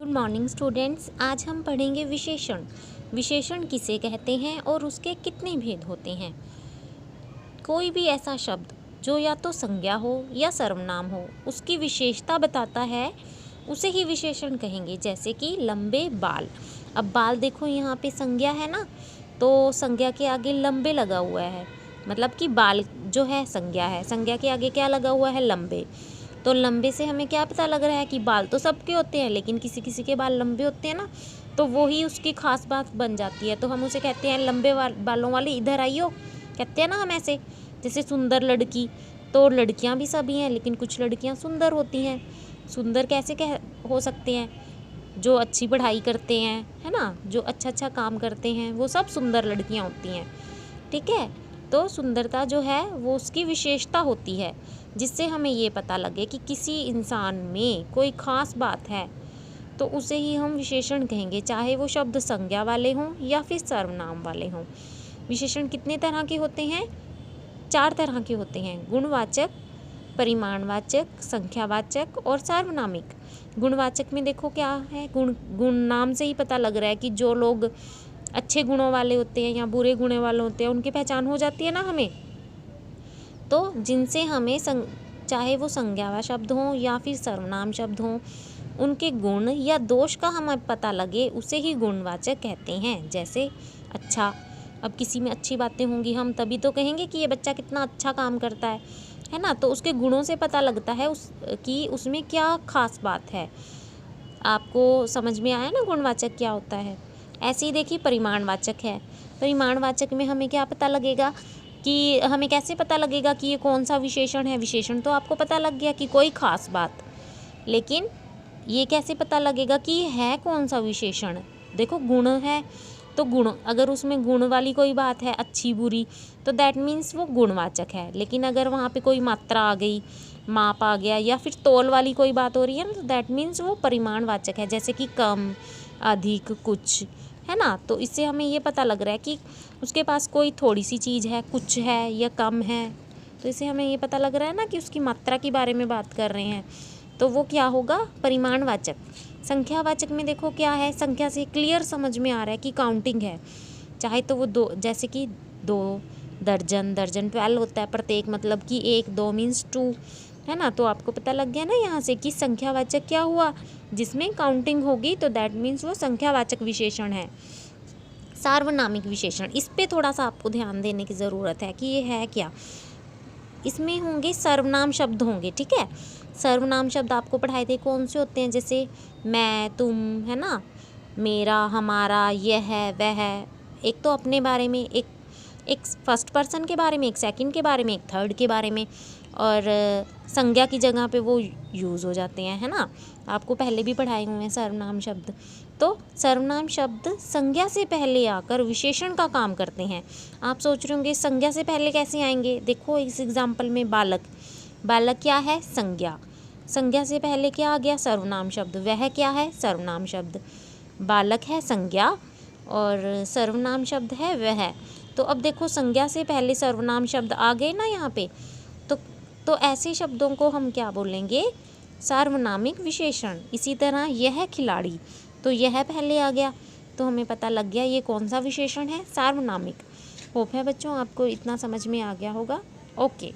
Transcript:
Good morning students. आज हम पढ़ेंगे विशेषण। विशेषण किसे कहते हैं और उसके कितने भेद होते हैं। कोई भी ऐसा शब्द जो या तो संज्ञा हो या सर्वनाम हो, उसकी विशेषता बताता है, उसे ही विशेषण कहेंगे। जैसे कि लंबे बाल। अब बाल देखो, यहाँ पे संज्ञा है ना, तो संज्ञा के आगे लंबे लगा हुआ है, मतलब कि बाल जो है संज्ञा है, संज्ञा के आगे क्या लगा हुआ है, लंबे। तो लंबे से हमें क्या पता लग रहा है कि बाल तो सबके होते हैं, लेकिन किसी किसी के बाल लंबे होते हैं ना, तो वो ही उसकी खास बात बन जाती है। तो हम उसे कहते हैं लंबे बालों वाले, इधर आइयो, कहते हैं ना हम ऐसे। जैसे सुंदर लड़की, तो लड़कियां भी सभी हैं, लेकिन कुछ लड़कियां सुंदर होती हैं। सुंदर कैसे हो सकते हैं? जो अच्छी पढ़ाई करते हैं, है ना, जो अच्छा काम करते हैं, वो सब सुंदर लड़कियां होती हैं। ठीक है। तो सुंदरता जो है वो उसकी विशेषता होती है, जिससे हमें ये पता लगे कि किसी इंसान में कोई ख़ास बात है, तो उसे ही हम विशेषण कहेंगे, चाहे वो शब्द संज्ञा वाले हों या फिर सर्वनाम वाले हों। विशेषण कितने तरह के होते हैं? 4 तरह के होते हैं। गुणवाचक, परिमाणवाचक, संख्यावाचक और सार्वनामिक। गुणवाचक में देखो क्या है, गुण नाम से ही पता लग रहा है कि जो लोग अच्छे गुणों वाले होते हैं या बुरे गुणों वाले होते हैं, उनकी पहचान हो जाती है ना हमें। तो जिनसे हमें चाहे वो संज्ञा शब्द हों या फिर सर्वनाम शब्द हों, उनके गुण या दोष का हमें पता लगे, उसे ही गुणवाचक कहते हैं। जैसे अच्छा, अब किसी में अच्छी बातें होंगी, हम तभी तो कहेंगे कि ये बच्चा कितना अच्छा काम करता है ना। तो उसके गुणों से पता लगता है कि उसमें क्या खास बात है। आपको समझ में आया ना गुणवाचक क्या होता है। ऐसे ही देखिए परिमाणवाचक है। परिमाणवाचक में हमें क्या पता लगेगा, कि हमें कैसे पता लगेगा कि ये कौन सा विशेषण है। विशेषण तो आपको पता लग गया कि कोई खास बात, लेकिन ये कैसे पता लगेगा कि है कौन सा विशेषण। देखो गुण है, तो गुण, अगर उसमें गुण वाली कोई बात है, अच्छी बुरी, तो दैट मीन्स वो गुणवाचक है। लेकिन अगर वहाँ पे कोई मात्रा आ गई, माप आ गया, या फिर तौल वाली कोई बात हो रही है ना, तो दैट मीन्स वो परिमाणवाचक है। जैसे कि कम, अधिक, कुछ, है ना। तो इससे हमें ये पता लग रहा है कि उसके पास कोई थोड़ी सी चीज़ है, कुछ है या कम है, तो इससे हमें ये पता लग रहा है ना कि उसकी मात्रा के बारे में बात कर रहे हैं, तो वो क्या होगा, परिमाणवाचक। संख्यावाचक में देखो क्या है, संख्या से क्लियर समझ में आ रहा है कि काउंटिंग है। चाहे तो वो दो, जैसे कि 2, दर्जन, 12 होता है प्रत्येक, मतलब कि 1, 2 मीन्स 2, है ना। तो आपको पता लग गया ना यहाँ से कि संख्यावाचक क्या हुआ, जिसमें काउंटिंग होगी, तो दैट मीन्स वो संख्यावाचक विशेषण है। सार्वनामिक विशेषण, इस पे थोड़ा सा आपको ध्यान देने की ज़रूरत है कि ये है क्या। इसमें होंगे सर्वनाम शब्द होंगे, ठीक है। सर्वनाम शब्द आपको पढ़ाए थे कौन से होते हैं, जैसे मैं, तुम, है ना, मेरा, हमारा, यह है, वह है। एक तो अपने बारे में, एक फर्स्ट पर्सन के बारे में, एक सेकंड के बारे में, एक थर्ड के बारे में, और संज्ञा की जगह पे वो यूज़ हो जाते हैं, है ना। आपको पहले भी पढ़ाए हुए हैं सर्वनाम शब्द। तो सर्वनाम शब्द संज्ञा से पहले आकर विशेषण का काम करते हैं। आप सोच रहे होंगे संज्ञा से पहले कैसे आएंगे। देखो इस एग्जाम्पल में बालक, बालक क्या है, संज्ञा। संज्ञा से पहले क्या आ गया, सर्वनाम शब्द। वह क्या है, सर्वनाम शब्द। बालक है संज्ञा, और सर्वनाम शब्द है वह। तो अब देखो संज्ञा से पहले सर्वनाम शब्द आ गए ना यहाँ पे, तो ऐसे शब्दों को हम क्या बोलेंगे, सार्वनामिक विशेषण। इसी तरह यह खिलाड़ी, तो यह पहले आ गया, तो हमें पता लग गया ये कौन सा विशेषण है, सार्वनामिक। होप है बच्चों आपको इतना समझ में आ गया होगा। ओके।